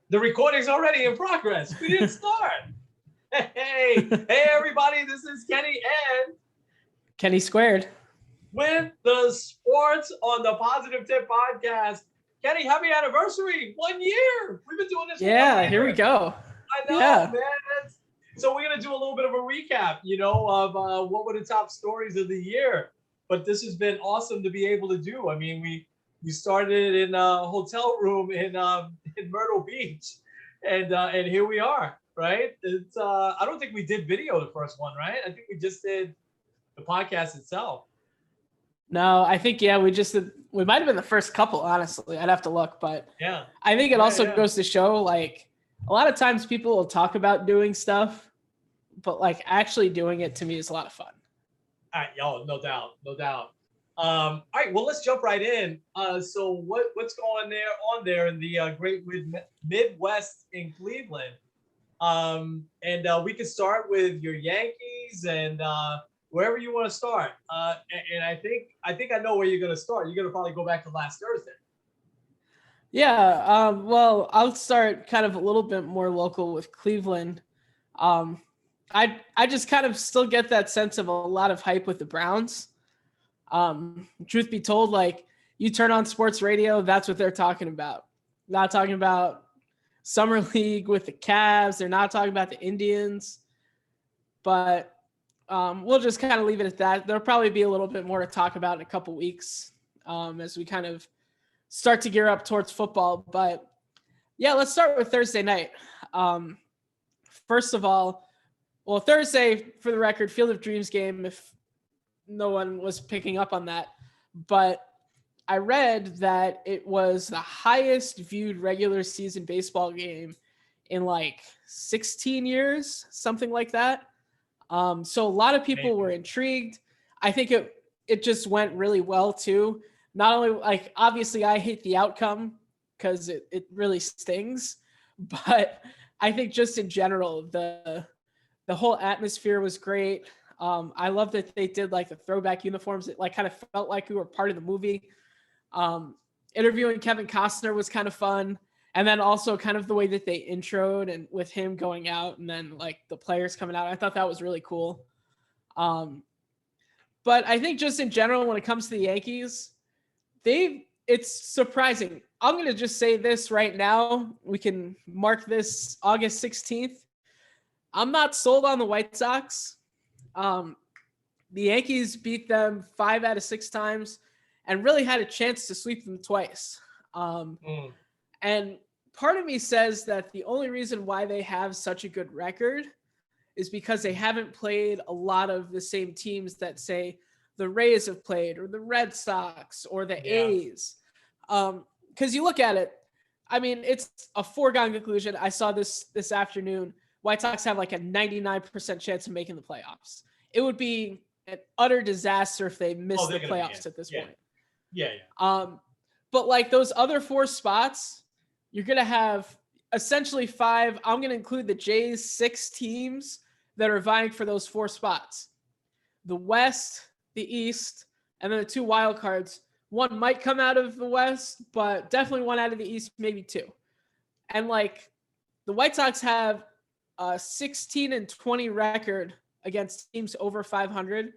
The recording's already in progress. We didn't start. Hey, everybody. This is Kenny and Kenny Squared. with the Sports on the Positive Tip podcast. Kenny, happy anniversary. 1 year. We've been doing this for 1 year. Here we go. I know, man. So we're going to do a little bit of a recap, of what were the top stories of the year. But this has been awesome to be able to do. I mean, we started in a hotel room in Myrtle Beach, and here we are, right? It's I don't think we did video the first one, right? I think we just did the podcast itself. No, I think we might have been the first couple, honestly. I'd have to look, but yeah. I think it also goes to show, like, a lot of times people will talk about doing stuff, but like actually doing it to me is a lot of fun. All right, y'all, no doubt. All right, well, let's jump right in. So what's going on there in the great Midwest in Cleveland? And we can start with your Yankees and wherever you want to start. And I think I know where you're going to start. You're going to probably go back to last Thursday. Yeah, well, I'll start kind of a little bit more local with Cleveland. I just kind of still get that sense of a lot of hype with the Browns. Truth be told, like, you turn on sports radio, that's what they're talking about. Not talking about Summer League with the Cavs. They're not talking about the Indians. But we'll just kind of leave it at that. There'll probably be a little bit more to talk about in a couple weeks as we kind of start to gear up towards football. But yeah, let's start with Thursday night. First of all, well, Thursday, for the record, Field of Dreams game, if no one was picking up on that. But I read that it was the highest viewed regular season baseball game in like 16 years, something like that. So a lot of people were intrigued. I think it just went really well too. Not only, like, obviously I hate the outcome because it really stings, but I think just in general, the whole atmosphere was great. I love that they did like the throwback uniforms. It like kind of felt like we were part of the movie. Interviewing Kevin Costner was kind of fun. And then also kind of the way that they introed and with him going out and then like the players coming out, I thought that was really cool. But I think just in general, when it comes to the Yankees, it's surprising. I'm going to just say this right now. We can mark this August 16th. I'm not sold on the White Sox. The Yankees beat them 5 out of 6 times and really had a chance to sweep them twice. And part of me says that the only reason why they have such a good record is because they haven't played a lot of the same teams that, say, the Rays have played or the Red Sox or the A's. Because you look at it, I mean, it's a foregone conclusion. I saw this afternoon. White Sox have like a 99% chance of making the playoffs. It would be an utter disaster if they missed the playoffs at this point. Yeah. But like those other 4 spots, you're going to have essentially 5. I'm going to include the Jays, 6 teams that are vying for those 4 spots. The West, the East, and then the 2 wild cards. One might come out of the West, but definitely one out of the East, maybe 2. And like the White Sox have a 16-20 record against teams over 500,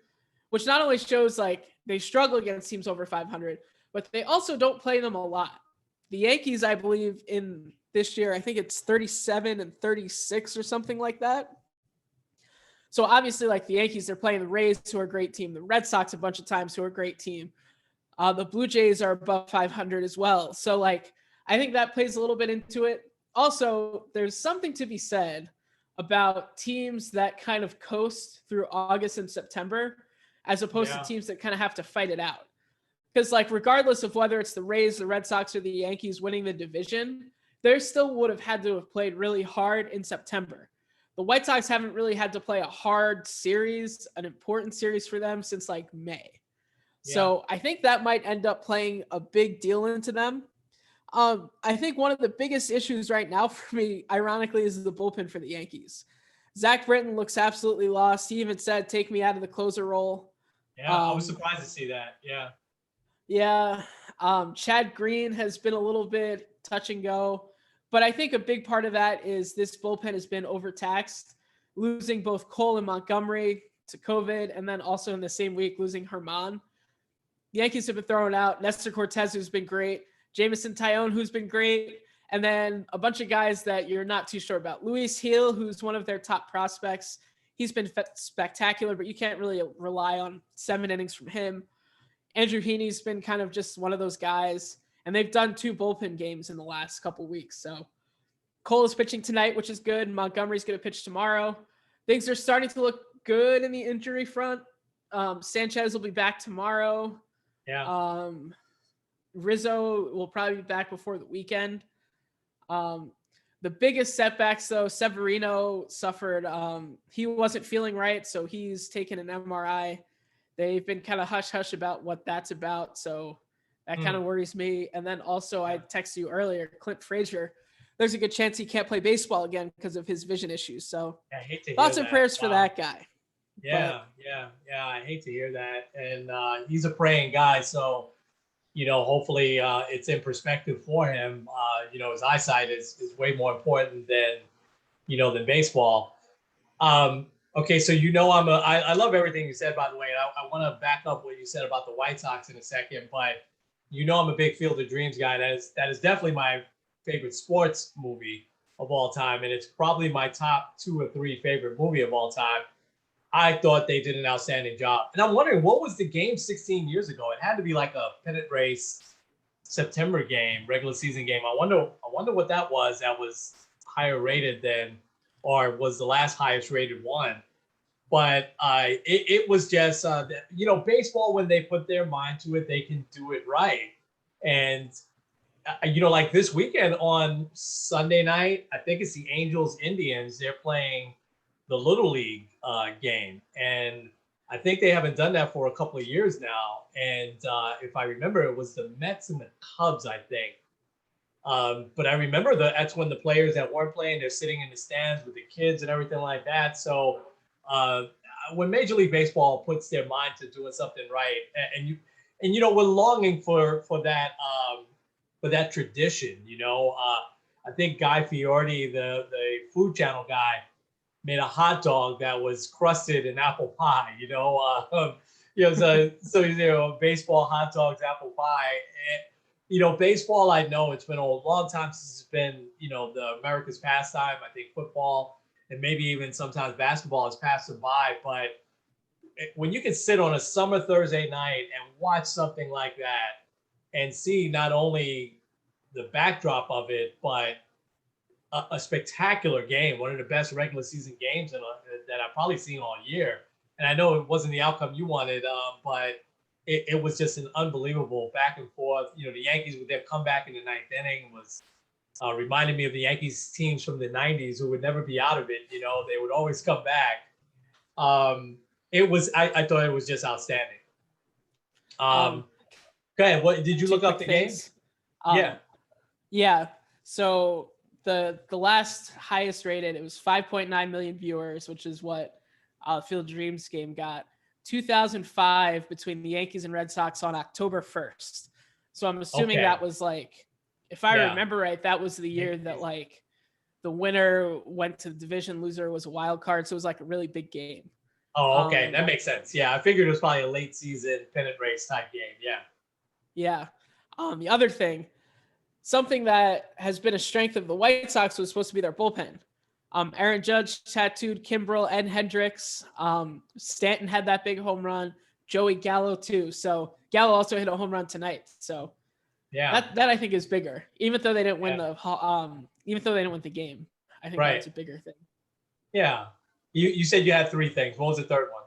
which not only shows like they struggle against teams over 500, but they also don't play them a lot. The Yankees, I believe, in this year, I think it's 37-36 or something like that. So obviously, like the Yankees, they're playing the Rays, who are a great team. The Red Sox a bunch of times, who are a great team. The Blue Jays are above 500 as well. So like, I think that plays a little bit into it. Also, there's something to be said about teams that kind of coast through August and September, as opposed to teams that kind of have to fight it out. Because like, regardless of whether it's the Rays, the Red Sox, or the Yankees winning the division, they still would have had to have played really hard in September. The White Sox haven't really had to play a hard series, an important series for them since like May. Yeah. So I think that might end up playing a big deal into them. I think one of the biggest issues right now for me, ironically, is the bullpen for the Yankees. Zach Britton looks absolutely lost. He even said, "Take me out of the closer role." Yeah, I was surprised to see that. Yeah. Yeah. Chad Green has been a little bit touch and go. But I think a big part of that is this bullpen has been overtaxed, losing both Cole and Montgomery to COVID, and then also in the same week losing Herman. The Yankees have been throwing out Nestor Cortez, who's been great, Jameson Taillon, who's been great, and then a bunch of guys that you're not too sure about. Luis Gil, who's one of their top prospects. He's been spectacular, but you can't really rely on 7 innings from him. Andrew Heaney's been kind of just one of those guys, and they've done 2 bullpen games in the last couple weeks. So Cole is pitching tonight, which is good. Montgomery's going to pitch tomorrow. Things are starting to look good in the injury front. Sanchez will be back tomorrow. Yeah. Rizzo will probably be back before the weekend. The biggest setbacks, though, Severino suffered. He wasn't feeling right, so he's taken an MRI. They've been kind of hush-hush about what that's about, so that kind of worries me. And then also, I texted you earlier, Clint Frazier. There's a good chance he can't play baseball again because of his vision issues. So I hate to hear thoughts and that. prayers for that guy. Yeah. I hate to hear that. And he's a praying guy, so hopefully it's in perspective for him. His eyesight is way more important than baseball. Okay, so I love everything you said, by the way. I want to back up what you said about the White Sox in a second, but I'm a big Field of Dreams guy. That is definitely my favorite sports movie of all time, and it's probably my top 2 or 3 favorite movie of all time. I thought they did an outstanding job. And I'm wondering, what was the game 16 years ago? It had to be like a pennant race September game, regular season game. I wonder what that was higher rated than, or was the last highest rated one. But it was just, baseball, when they put their mind to it, they can do it right. And, like this weekend on Sunday night, I think it's the Angels Indians. They're playing the Little League game. And I think they haven't done that for a couple of years now. And if I remember, it was the Mets and the Cubs, I think. But I remember that's when the players that weren't playing, they're sitting in the stands with the kids and everything like that. So when Major League Baseball puts their mind to doing something right, and we're longing for that tradition. I think Guy Fieri, the Food Channel guy, made a hot dog that was crusted in apple pie. So baseball, hot dogs, apple pie. Baseball, I know it's been a long time since it's been, the America's pastime. I think football and maybe even sometimes basketball has passed them by. But when you can sit on a summer Thursday night and watch something like that and see not only the backdrop of it, but a spectacular game, one of the best regular season games that I've probably seen all year. And I know it wasn't the outcome you wanted, but it was just an unbelievable back and forth. The Yankees with their comeback in the 9th inning was reminded me of the Yankees teams from the 90s who would never be out of it. They would always come back. I thought it was just outstanding. Go ahead. What did you look up the games? Yeah. So the last highest rated, it was 5.9 million viewers, which is what Field of Dreams game got. 2005 between the Yankees and Red Sox on October 1st. So I'm assuming that was like, if I remember right, that was the year that like the winner went to the division, loser was a wild card. So it was like a really big game. Oh, okay. That makes sense. Yeah. I figured it was probably a late season pennant race type game. Yeah. Yeah. The other thing, something that has been a strength of the White Sox was supposed to be their bullpen. Aaron Judge tattooed Kimbrel and Hendricks. Stanton had that big home run. Joey Gallo too. So Gallo also hit a home run tonight. So yeah, that I think is bigger. Even though they didn't win the game, I think that's a bigger thing. Yeah. You said you had 3 things. What was the third one?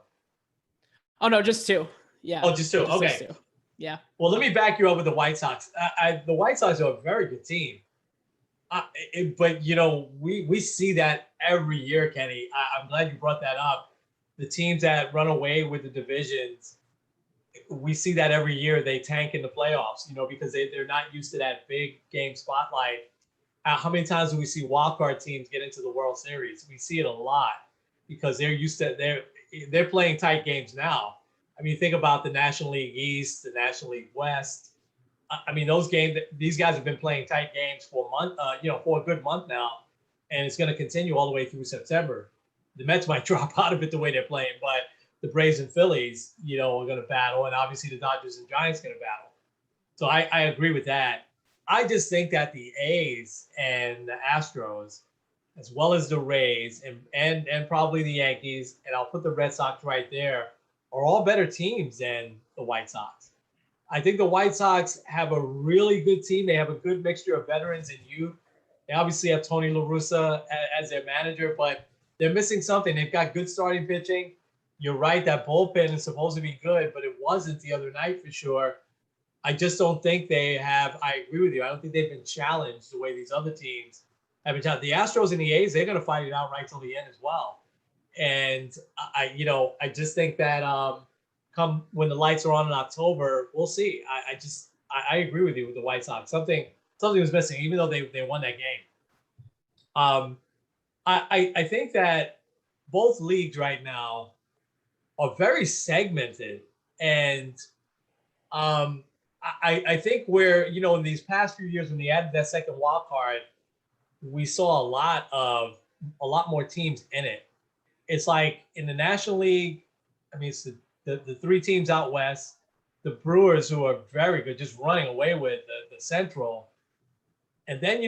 Oh no, just 2. Yeah. Oh, just 2. Okay. Just 2. Yeah. Well, let me back you up with the White Sox. The White Sox are a very good team. But we see that every year, Kenny. I'm glad you brought that up. The teams that run away with the divisions, we see that every year. They tank in the playoffs, because they're not used to that big game spotlight. How many times do we see wildcard teams get into the World Series? We see it a lot because they're used to they're playing tight games now. I mean, think about the National League East, the National League West. I mean, those games, these guys have been playing tight games for a month, for a good month now, and it's going to continue all the way through September. The Mets might drop out of it the way they're playing, but the Braves and Phillies, are going to battle, and obviously the Dodgers and Giants going to battle. So I agree with that. I just think that the A's and the Astros, as well as the Rays and probably the Yankees, and I'll put the Red Sox right there, are all better teams than the White Sox. I think the White Sox have a really good team. They have a good mixture of veterans and youth. They obviously have Tony La Russa as their manager, but they're missing something. They've got good starting pitching. You're right, that bullpen is supposed to be good, but it wasn't the other night for sure. I just don't think they have. I agree with you. I don't think they've been challenged the way these other teams have been challenged. The Astros and the A's, they're going to fight it out right till the end as well. And I just think that come when the lights are on in October, we'll see. I agree with you with the White Sox. Something was missing, even though they won that game. I think that both leagues right now are very segmented, and I think where in these past few years when they added that second wild card, we saw a lot more teams in it. It's like in the National League, I mean, it's the three teams out west, the Brewers, who are very good, just running away with the Central. And then,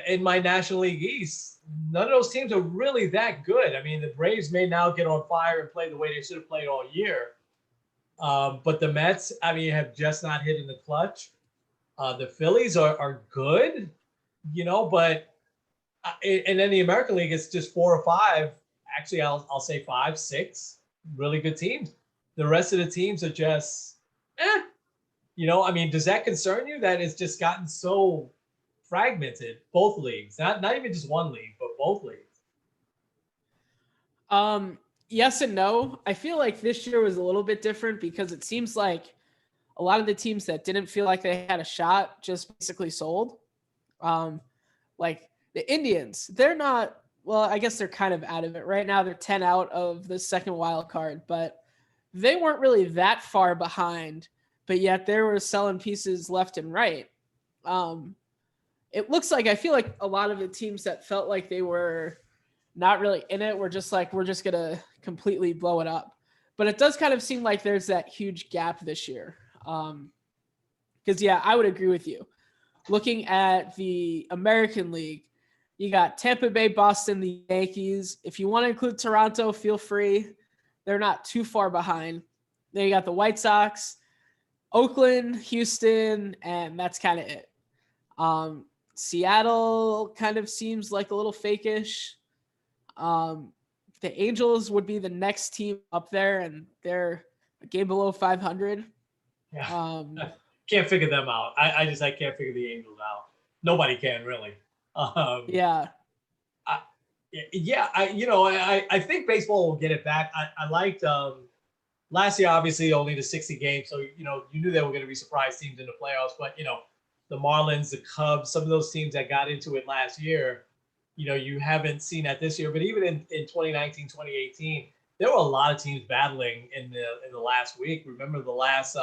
in my National League East, none of those teams are really that good. I mean, the Braves may now get on fire and play the way they should have played all year. But the Mets, I mean, have just not hit in the clutch. The Phillies are good, but and then the American League is just 4 or 5. Actually, I'll say 5, 6 really good teams. The rest of the teams are just, I mean, does that concern you that it's just gotten so fragmented, both leagues, not even just one league, but both leagues? Yes and no. I feel like this year was a little bit different because it seems like a lot of the teams that didn't feel like they had a shot just basically sold. Like the Indians, they're not, well, I guess they're kind of out of it right now. They're 10 out of the second wild card, but they weren't really that far behind, but yet they were selling pieces left and right. It looks like, I feel like a lot of the teams that felt like they were not really in it were just like, we're just going to completely blow it up. But it does kind of seem like there's that huge gap this year. Because, yeah, I would agree with you. Looking at the American League, you got Tampa Bay, Boston, the Yankees. If you want to include Toronto, feel free. They're not too far behind. Then you got the White Sox, Oakland, Houston, and that's kind of it. Seattle kind of seems like a little fake-ish. The Angels would be the next team up there, and they're a game below 500. Yeah. Can't figure them out. I can't figure the Angels out. Nobody can really. Yeah. I think baseball will get it back. I liked last year, obviously only the 60 games, so you knew there were going to be surprise teams in the playoffs. But the Marlins, the Cubs, some of those teams that got into it last year, you haven't seen that this year. But even in 2019, 2018, there were a lot of teams battling in the last week. Remember the last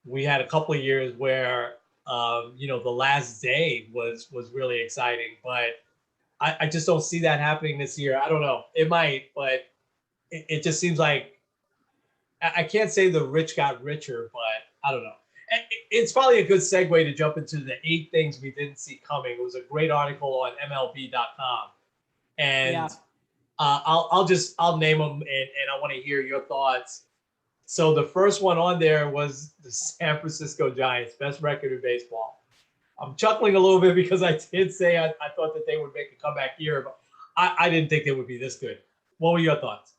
we had a couple of years where the last day was really exciting, but I just don't see that happening this year. I don't know. It might, but it just seems like I can't say the rich got richer, but I don't know. It's probably a good segue to jump into the 8 things we didn't see coming. It was a great article on MLB.com, and I'll name them, and I want to hear your thoughts. So the first one on there was the San Francisco Giants, best record in baseball. I'm chuckling a little bit because I did say I thought that they would make a comeback here, but I didn't think they would be this good. What were your thoughts?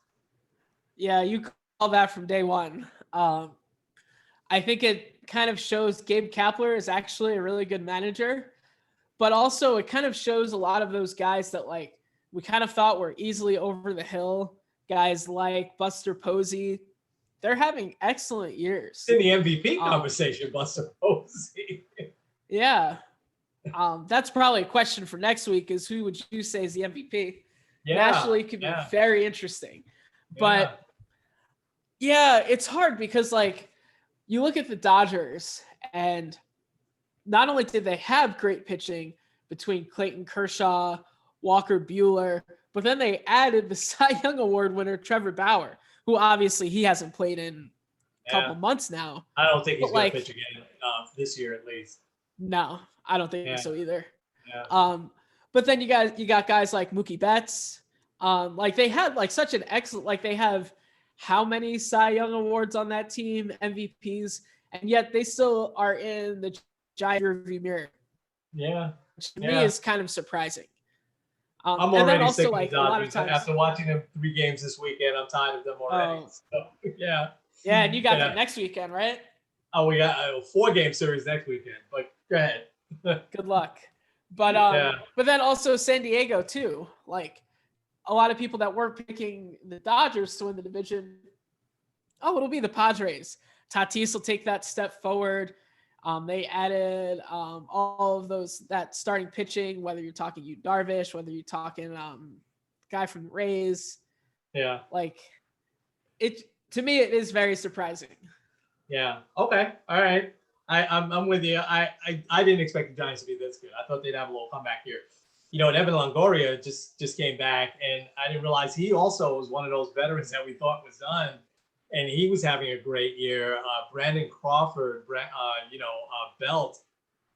Yeah, you call that from day one. I think it kind of shows Gabe Kapler is actually a really good manager, but also it kind of shows a lot of those guys that like we kind of thought were easily over the hill. Guys like Buster Posey, they're having excellent years. In the MVP conversation, Buster Posey. Yeah. That's probably a question for next week is who would you say is the MVP? Yeah, Nationally could be very interesting. But yeah, it's hard because like you look at the Dodgers and not only did they have great pitching between Clayton Kershaw, Walker Buehler, but then they added the Cy Young Award winner Trevor Bauer, who obviously he hasn't played in a couple months now. I don't think he's But going to pitch again this year at least. No, I don't think so either. Yeah. But then you got guys like Mookie Betts. Like they had like such an excellent, like they have how many Cy Young Awards on that team, MVPs, and yet they still are in the giant rearview mirror. Yeah. Which to me is kind of surprising. I'm already sick of the Dodgers. After watching them 3 games this weekend, I'm tired of them already. So, yeah. Yeah, and you got that next weekend, right? Oh, we got a 4-game series next weekend. But go ahead. Good luck. But but then also San Diego too. Like a lot of people that were picking the Dodgers to win the division. Oh, it'll be the Padres. Tatis will take that step forward. They added all of that starting pitching, whether you're talking Yu Darvish, whether you're talking guy from the Rays. Yeah. Like to me, it is very surprising. Yeah. Okay. All right. I'm with you. I didn't expect the Giants to be this good. I thought they'd have a little comeback here. And Evan Longoria just came back, and I didn't realize he also was one of those veterans that we thought was done. And he was having a great year. Brandon Crawford, Belt,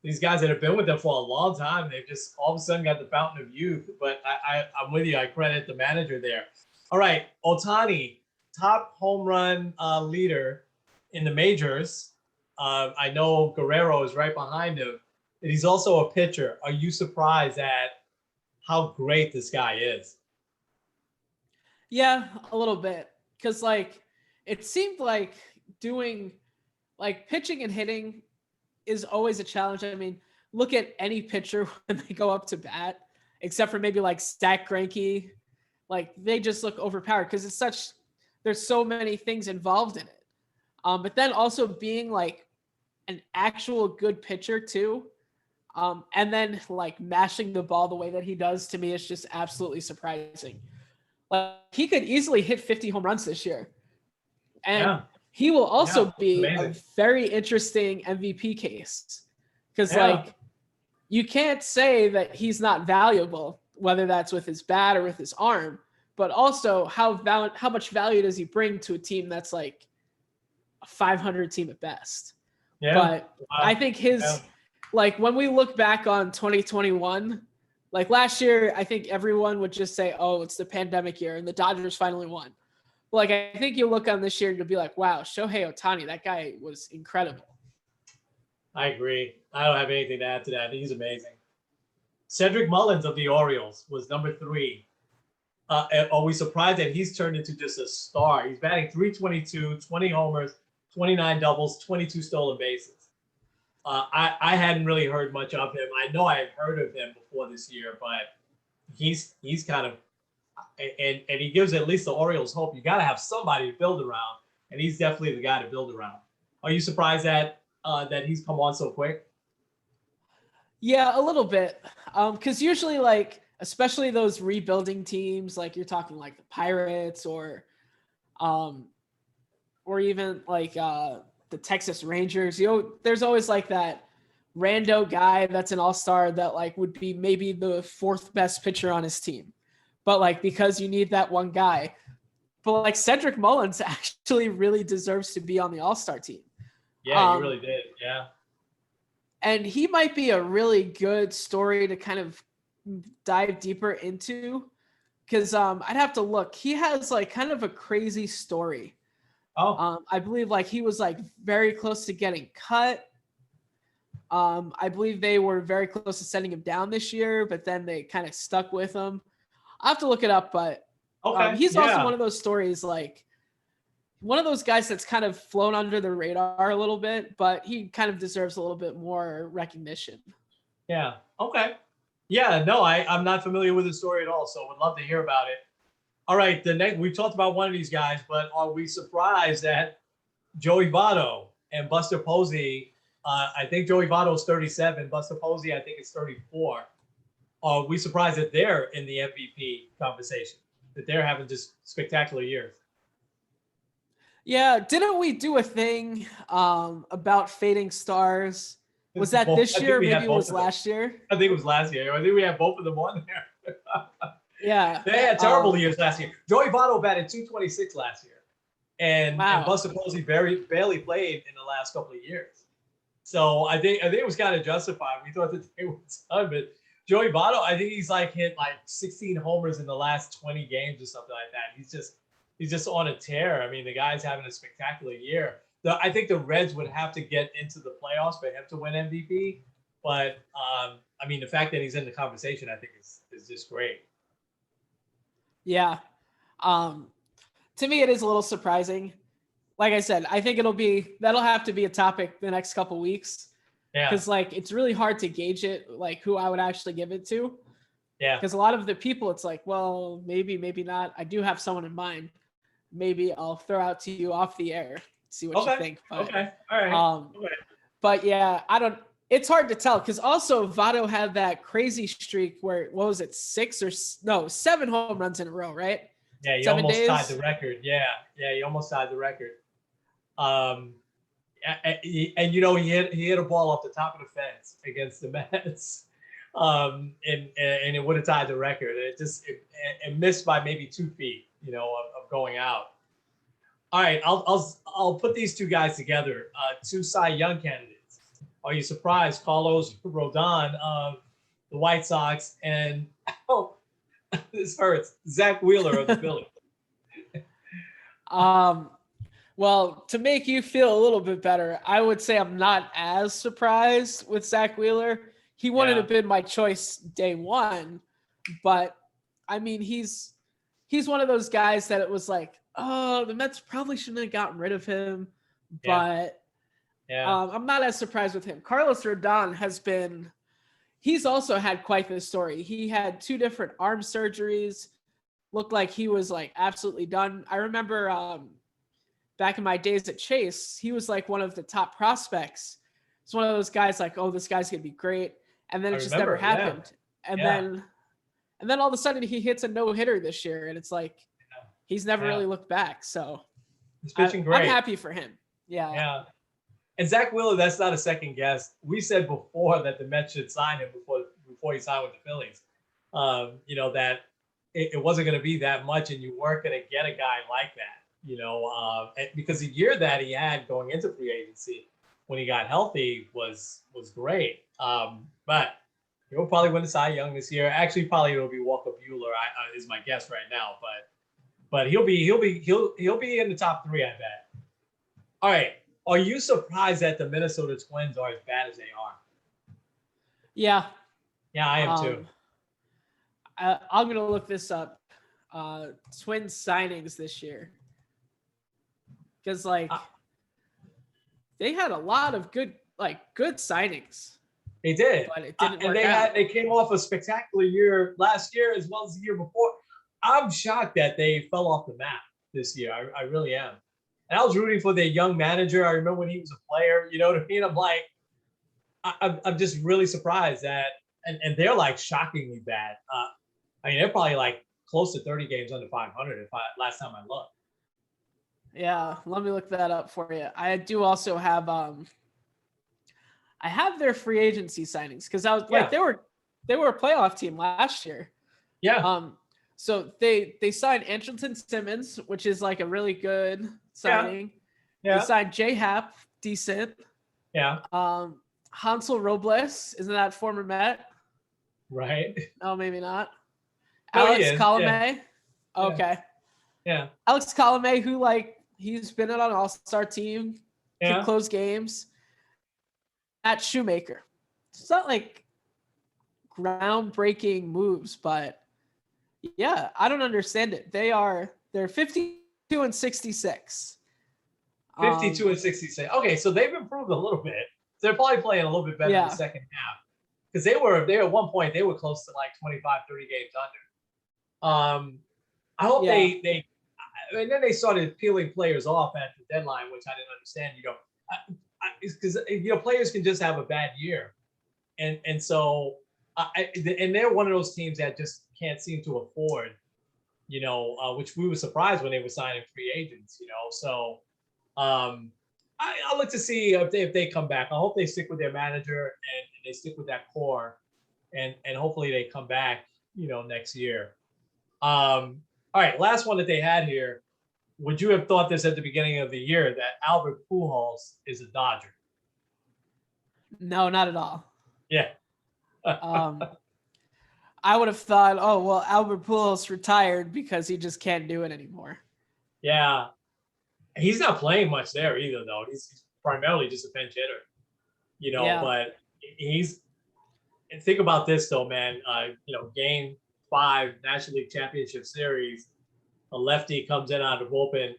these guys that have been with them for a long time, they've just all of a sudden got the fountain of youth. But I'm with you. I credit the manager there. All right, Ohtani, top home run leader in the majors. I know Guerrero is right behind him. And he's also a pitcher. Are you surprised at how great this guy is? Yeah, a little bit. Because, it seemed like doing pitching and hitting is always a challenge. I mean, look at any pitcher when they go up to bat, except for maybe Zach Greinke. They just look overpowered because there's so many things involved in it. But then also being an actual good pitcher too. And then mashing the ball the way that he does, to me, is just absolutely surprising. He could easily hit 50 home runs this year. And he will also be a very interesting MVP case because you can't say that he's not valuable, whether that's with his bat or with his arm, but also how much value does he bring to a team that's a 500 team at best. Yeah. But I think when we look back on 2021, last year, I think everyone would just say, oh, it's the pandemic year and the Dodgers finally won. I think you look on this year, you'll be like, wow, Shohei Ohtani, that guy was incredible. I agree. I don't have anything to add to that. He's amazing. Cedric Mullins of the Orioles was number 3. Are we surprised that he's turned into just a star? He's batting .322, 20 homers, 29 doubles, 22 stolen bases. I hadn't really heard much of him. I know I had heard of him before this year, but he's kind of and he gives at least the Orioles hope. You got to have somebody to build around, and he's definitely the guy to build around. Are you surprised that he's come on so quick? Yeah, a little bit. Because usually, especially those rebuilding teams, you're talking the Pirates or even the Texas Rangers. There's always that rando guy that's an all-star that would be maybe the 4th best pitcher on his team. But because you need that one guy. But Cedric Mullins actually really deserves to be on the all-star team. Yeah, he really did. Yeah. And he might be a really good story to kind of dive deeper into because I'd have to look. He has kind of a crazy story. Oh. I believe he was very close to getting cut. I believe they were very close to sending him down this year, but then they kind of stuck with him. I'll have to look it up, but he's also one of those stories, one of those guys that's kind of flown under the radar a little bit, but he kind of deserves a little bit more recognition. Yeah. Okay. Yeah. No, I'm not familiar with the story at all, so would love to hear about it. All right. We talked about one of these guys, but are we surprised that Joey Votto and Buster Posey? I think Joey Votto is 37. Buster Posey, I think, is 34. Are we surprised that they're in the MVP conversation, that they're having just spectacular years? Yeah. Didn't we do a thing about fading stars Was that Both- this I think year? we had Maybe it both was of them. last year. I think it was last year. I think we had both of them on there. Yeah. They had terrible years last year. Joey Votto batted 226 last year. And Wow. Buster Posey barely played in the last couple of years. So I think it was kind of justified. We thought that they were done, but Joey Votto, I think he's like hit like 16 homers in the last 20 games or something like that. He's just on a tear. I mean, the guy's having a spectacular year. I think the Reds would have to get into the playoffs for him to win MVP. But I mean, the fact that he's in the conversation, I think is just great. Yeah. To me, it is a little surprising. Like I said, I think that'll have to be a topic the next couple weeks. Yeah. Because like it's really hard to gauge it, like who I would actually give it to. Yeah. Because a lot of the people, it's like, well, maybe not. I do have someone in mind. Maybe I'll throw out to you off the air, see what you think. But, okay. All right. Okay. But yeah, it's hard to tell because also Votto had that crazy streak where, what was it, 7 home runs in a row, right? Yeah, he 7 almost days. tied the record. Yeah, he almost tied the record. And you know, he hit a ball off the top of the fence against the Mets, and it would have tied the record. It missed by maybe 2 feet, you know, of going out. All right, I'll put these two guys together. 2 Cy Young candidates. Are you surprised? Carlos Rodon of the White Sox and this hurts. Zach Wheeler of the Phillies. Well, to make you feel a little bit better, I would say I'm not as surprised with Zach Wheeler. He wouldn't have been my choice day one, but I mean, he's one of those guys that it was like, oh, the Mets probably shouldn't have gotten rid of him, but I'm not as surprised with him. Carlos Rodon he's also had quite the story. He had 2 different arm surgeries, looked like he was like absolutely done. I remember back in my days at Chase, he was like one of the top prospects. It's one of those guys like, oh, this guy's gonna be great, and then it just never happened. And then all of a sudden he hits a no-hitter this year, and it's like he's never really looked back. So he's pitching great. I'm happy for him. Yeah. And Zach Wheeler, that's not a second guess. We said before that the Mets should sign him before he signed with the Phillies. You know, that it wasn't going to be that much, and you weren't going to get a guy like that. You know, because the year that he had going into free agency when he got healthy was great. But he'll probably win the Cy Young this year. Actually, probably it'll be Walker Buehler. Is my guess right now. But he'll be in the top 3, I bet. All right. Are you surprised that the Minnesota Twins are as bad as they are? Yeah. Yeah, I am too. I'm going to look this up. Twins signings this year. Because, they had a lot of good signings. They did. But it didn't work out. They came off a spectacular year last year as well as the year before. I'm shocked that they fell off the map this year. I really am. And I was rooting for their young manager. I remember when he was a player, you know what I mean? I'm like, I'm just really surprised that, and they're like shockingly bad. I mean, they're probably like close to 30 games under 500 last time I looked. Yeah, let me look that up for you. I do also have I have their free agency signings because I was like they were a playoff team last year. Yeah. So they signed Andrelton Simmons, which is like a really good signing. Yeah. They signed J Happ, decent. Yeah. Hansel Robles, isn't that former Met? Right. No, maybe not. No, Alex Colomé. Yeah. Okay. Yeah. Alex Colomé, who he's been on an all-star team, can close games. Matt Shoemaker. It's not like groundbreaking moves, but yeah, I don't understand it. They're 52 and 66. 52 and 66. Okay, so they've improved a little bit. So they're probably playing a little bit better in the second half. Because they were at one point, they were close to like 25, 30 games under. I hope they and then they started peeling players off at the deadline, which I didn't understand. You know, because players can just have a bad year, and so and they're one of those teams that just can't seem to afford, which we were surprised when they were signing free agents. So I'll look to see if they come back. I hope they stick with their manager and they stick with that core, and hopefully they come back, next year. All right, last one that they had here. Would you have thought this at the beginning of the year that Albert Pujols is a Dodger? No, not at all. Yeah. Um, I would have thought, oh well, Albert Pujols retired because he just can't do it anymore. Yeah. He's not playing much there either, though. He's primarily just a bench hitter, Yeah. but he's and think about this though, man. Game 5 National League Championship Series, a lefty comes in out of the bullpen.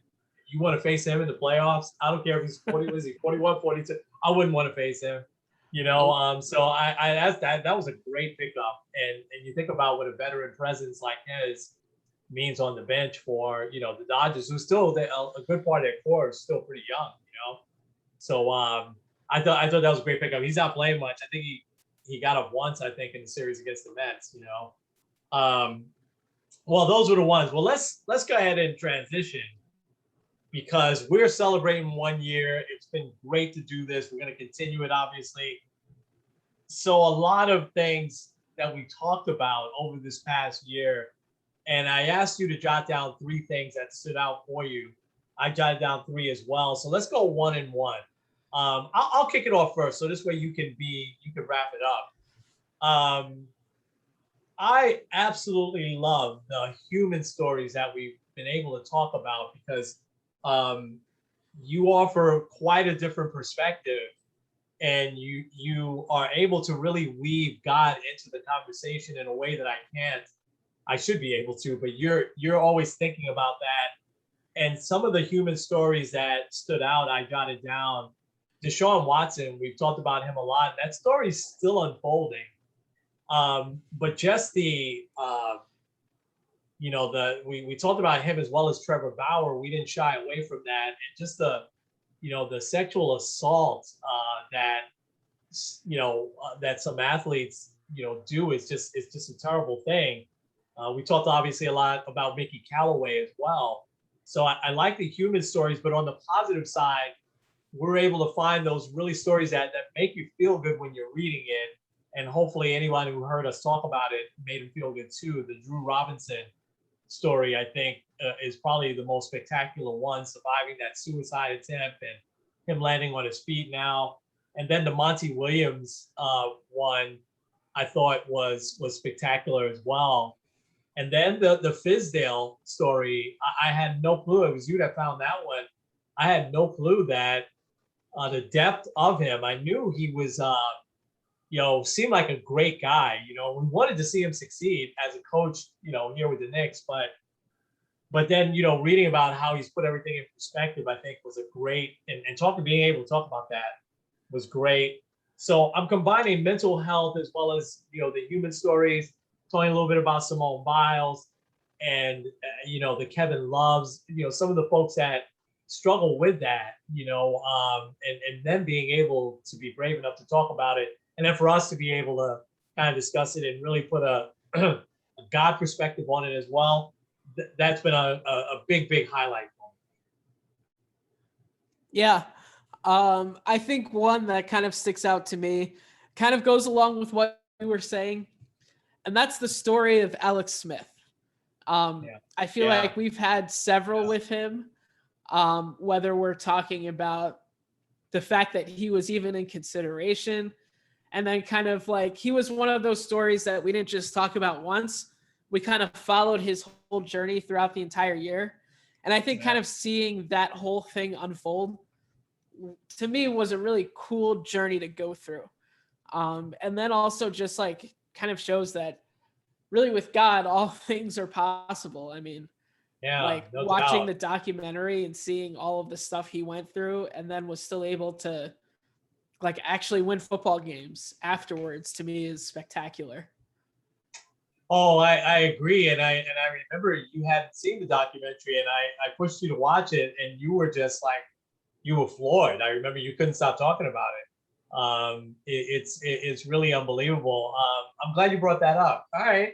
You want to face him in the playoffs? I don't care if he's 40, was he 41, 42? I wouldn't want to face him. So that was a great pickup. And you think about what a veteran presence like his means on the bench for, the Dodgers, who still a good part of their core is still pretty young. So I thought that was a great pickup. He's not playing much. I think he got up once, I think, in the series against the Mets. Well, those were the ones. Well, let's go ahead and transition because we're celebrating 1 year. It's been great to do this. We're going to continue it, obviously. So a lot of things that we talked about over this past year, and I asked you to jot down 3 things that stood out for you. I jotted down 3 as well. So let's go 1 and 1. I'll kick it off first, so this way you can wrap it up. I absolutely love the human stories that we've been able to talk about because you offer quite a different perspective, and you are able to really weave God into the conversation in a way that I should be able to, but you're always thinking about that. And some of the human stories that stood out, I jotted down. Deshaun Watson, we've talked about him a lot. That story's still unfolding. But just we talked about him as well as Trevor Bauer. We didn't shy away from that. And just the sexual assault that some athletes, do is just a terrible thing. We talked obviously a lot about Mickey Callaway as well. So I like the human stories, but on the positive side, we're able to find those really stories that make you feel good when you're reading it. And hopefully anyone who heard us talk about it made him feel good too. The Drew Robinson story, I think, is probably the most spectacular one, surviving that suicide attempt and him landing on his feet now. And then the Monty Williams one, I thought was spectacular as well. And then the Fizdale story, I had no clue. It was you that found that one. I had no clue that the depth of him. I knew he was, seemed like a great guy. We wanted to see him succeed as a coach, here with the Knicks. But then, reading about how he's put everything in perspective, I think was a great, and being able to talk about that was great. So I'm combining mental health as well as, the human stories, talking a little bit about Simone Biles and, the Kevin Loves, some of the folks that struggle with that, and then being able to be brave enough to talk about it. And then for us to be able to kind of discuss it and really put a God perspective on it as well, that's been a big, big highlight for me. Yeah. I think one that kind of sticks out to me kind of goes along with what you were saying, and that's the story of Alex Smith. I feel like we've had several with him, whether we're talking about the fact that he was even in consideration, and then kind of like he was one of those stories that we didn't just talk about once. We kind of followed his whole journey throughout the entire year. And I think kind of seeing that whole thing unfold to me was a really cool journey to go through. And then also just like kind of shows that really with God, all things are possible. I mean, watching the documentary and seeing all of the stuff he went through and then was still able to like actually win football games afterwards, to me is spectacular. Oh, I agree. And I remember you hadn't seen the documentary and I pushed you to watch it and you were just like, you were floored. I remember you couldn't stop talking about it. It's really unbelievable. I'm glad you brought that up. All right.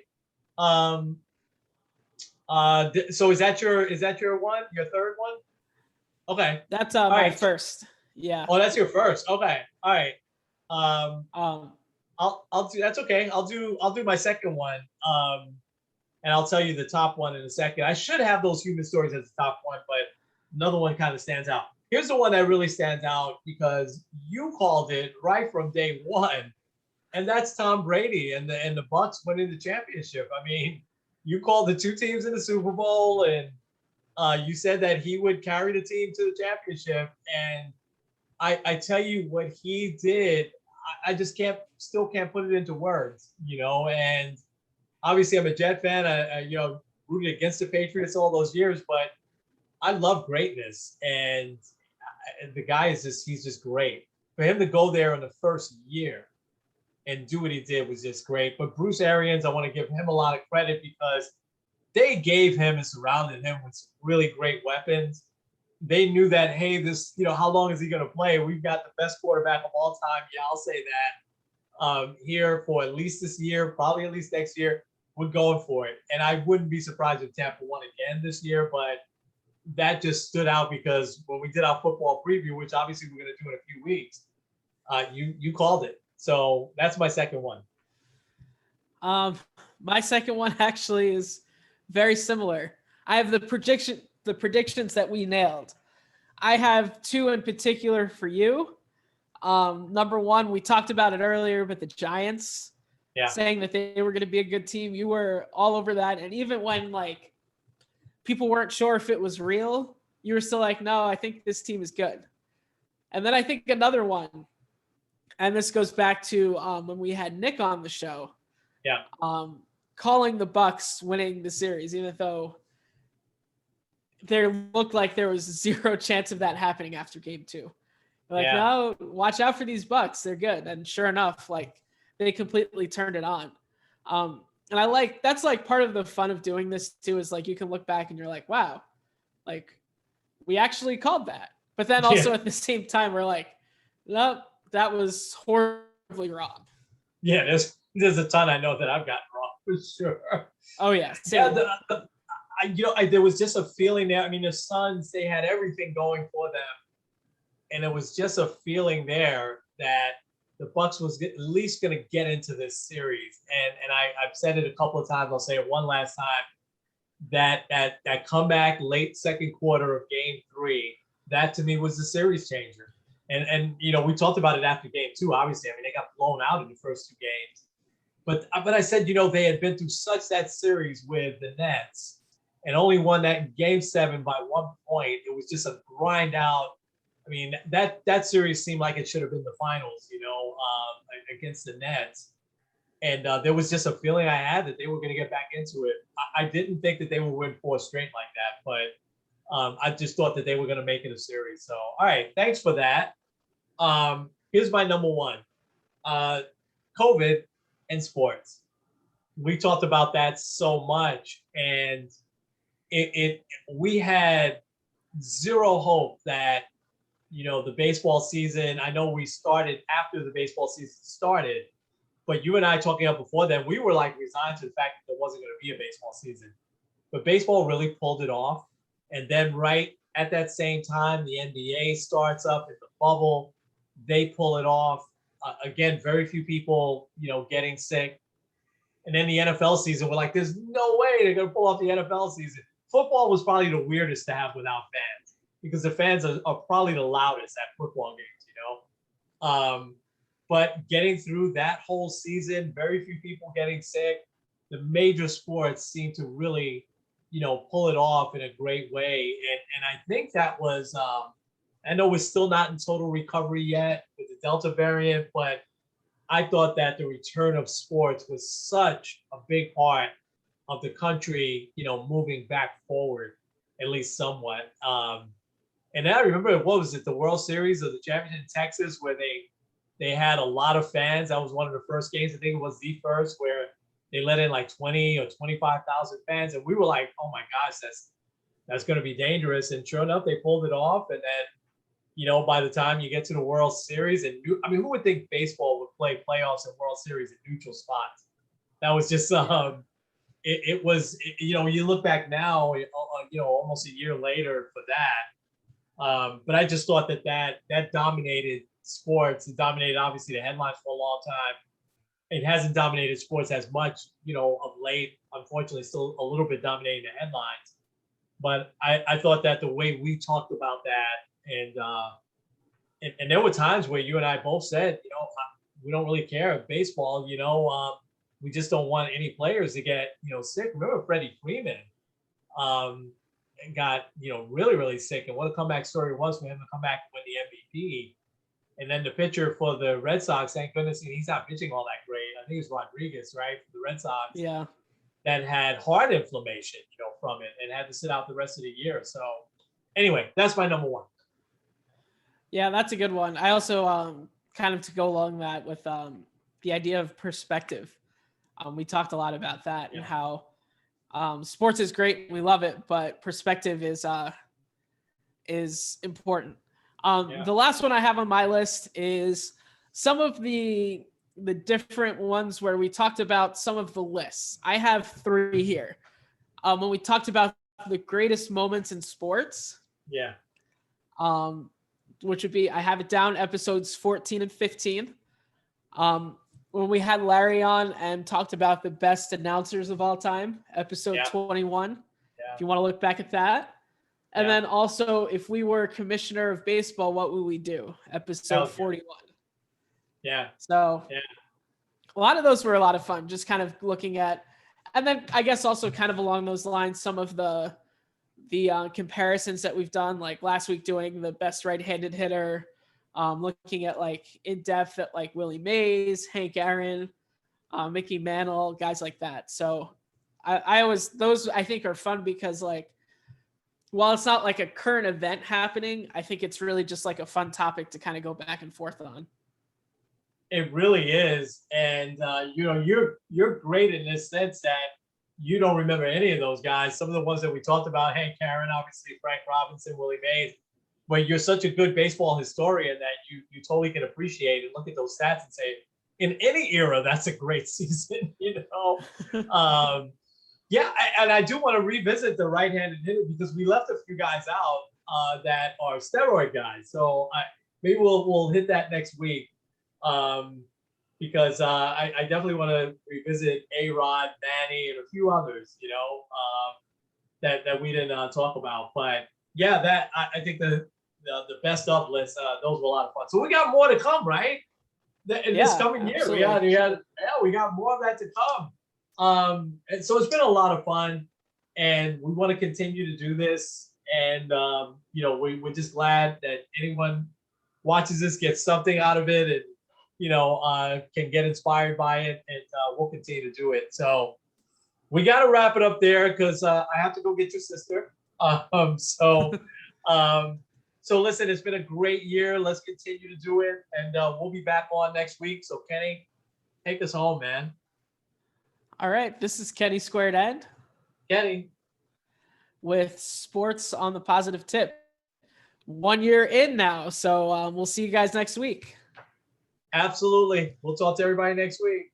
So is that your one, your third one? Okay. That's my first. Yeah. Oh, that's your first. Okay. All right. Um, Um, I'll do. That's okay. I'll do my second one. And I'll tell you the top one in a second. I should have those human stories as the top one, but another one kind of stands out. Here's the one that really stands out because you called it right from day one, and that's Tom Brady and the Bucks winning the championship. I mean, you called the two teams in the Super Bowl, and you said that he would carry the team to the championship. And I tell you what he did, I just still can't put it into words, And obviously, I'm a Jet fan. Rooted against the Patriots all those years, but I love greatness, and the guy he's just great. For him to go there in the first year and do what he did was just great. But Bruce Arians, I want to give him a lot of credit because they gave him and surrounded him with some really great weapons. They knew that, hey, how long is he going to play? We've got the best quarterback of all time. Yeah, I'll say that. Here for at least this year, probably at least next year. We're going for it. And I wouldn't be surprised if Tampa won again this year, but that just stood out because when we did our football preview, which obviously we're going to do in a few weeks, you called it. So that's my second one. My second one actually is very similar. I have the predictions that we nailed. I have two in particular for you. Number one, we talked about it earlier, but the Giants, saying that they were going to be a good team. You were all over that. And even when people weren't sure if it was real, you were still like, no, I think this team is good. And then I think another one, and this goes back to when we had Nick on the show. Yeah. Calling the Bucks winning the series, even though there looked like there was zero chance of that happening after game 2. No, watch out for these Bucks. They're good. And sure enough, they completely turned it on. And that's part of the fun of doing this too, is you can look back and you're like, wow, we actually called that. But then also at the same time, we're like, no, that was horribly wrong. Yeah, there's a ton I know that I've gotten wrong for sure. Oh yeah. There was just a feeling there. I mean, the Suns, they had everything going for them. And it was just a feeling there that the Bucks was at least going to get into this series. And I've said it a couple of times. I'll say it one last time. That comeback late second quarter of game 3, that to me was the series changer. And we talked about it after game 2. Obviously, I mean, they got blown out in the first 2 games. But I said, they had been through such that series with the Nets and only won that game 7 by 1 point. It was just a grind out. I mean, that series seemed like it should have been the finals, against the Nets. And there was just a feeling I had that they were going to get back into it. I didn't think that they would win 4 straight like that, but I just thought that they were going to make it a series. So, all right, thanks for that. Here's my number one. COVID and sports. We talked about that so much, and we had zero hope that the baseball season. I know we started after the baseball season started, but you and I talking up before then, we were resigned to the fact that there wasn't going to be a baseball season. But baseball really pulled it off, and then right at that same time, the NBA starts up in the bubble. They pull it off. Again, very few people, getting sick. And then the NFL season, we're like, there's no way they're going to pull off the NFL season. Football was probably the weirdest to have without fans because the fans are probably the loudest at football games, But getting through that whole season, very few people getting sick. The major sports seem to really, pull it off in a great way. And I think that was, I know we're still not in total recovery yet with the Delta variant, but I thought that the return of sports was such a big part of the country, moving back forward, at least somewhat. And I remember, what was it, the World Series of the Championship in Texas, where they had a lot of fans. That was one of the first games. I think it was the first where they let in 20 or 25,000 fans. And we were like, oh my gosh, that's going to be dangerous. And sure enough, they pulled it off. And then, by the time you get to the World Series, who would think baseball would play playoffs and World Series in neutral spots? That was just, you look back now, almost a year later for that, But I just thought that dominated sports. It dominated obviously the headlines for a long time. It hasn't dominated sports as much, of late. Unfortunately, still a little bit dominating the headlines. But I thought that the way we talked about that, and there were times where you and I both said, we don't really care. Baseball, we just don't want any players to get, sick. Remember Freddie Freeman got, really, really sick. And what a comeback story it was for him to come back and win the MVP. And then the pitcher for the Red Sox, thank goodness he's not pitching all that great. I think it's Rodriguez, right, for the Red Sox. Yeah. That had heart inflammation, from it and had to sit out the rest of the year. So anyway, that's my number one. Yeah, that's a good one. I also kind of to go along that with the idea of perspective. We talked a lot about that and how sports is great. We love it, but perspective is important. The last one I have on my list is some of the different ones where we talked about some of the lists. I have 3 here. When we talked about the greatest moments in sports. Yeah. Which would be, I have it down, episodes 14 and 15. When we had Larry on and talked about the best announcers of all time, episode 21. If you want to look back at that. And then also, if we were commissioner of baseball, what would we do? Episode 41. Yeah. So a lot of those were a lot of fun, just kind of looking at, and then I guess also kind of along those lines, some of the comparisons that we've done, like last week doing the best right-handed hitter, looking at like in depth at like Willie Mays, Hank Aaron, Mickey Mantle, guys like that. So I always, those I think are fun because like, while it's not like a current event happening, I think it's really just like a fun topic to kind of go back and forth on. It really is. And, you're great in this sense that you don't remember any of those guys. Some of the ones that we talked about, Hank Aaron, obviously Frank Robinson, Willie Mays, but you're such a good baseball historian that you totally can appreciate and look at those stats and say, in any era, that's a great season, and I do want to revisit the right-handed hitter because we left a few guys out that are steroid guys. So maybe we'll hit that next week because I definitely want to revisit A-Rod, Manny, and a few others, that we didn't talk about. But yeah, I think the best of list, those were a lot of fun. So we got more to come, right? In this coming year, we got more of that to come. And so it's been a lot of fun, and we want to continue to do this. And we're just glad that anyone watches this gets something out of it, and can get inspired by it, and we'll continue to do it. So we got to wrap it up there because I have to go get your sister. So listen, it's been a great year. Let's continue to do it, and we'll be back on next week. So Kenny, take us home, man. All right, this is Kenny Squared End. Kenny. With Sports on the Positive Tip. 1 year in now, so we'll see you guys next week. Absolutely. We'll talk to everybody next week.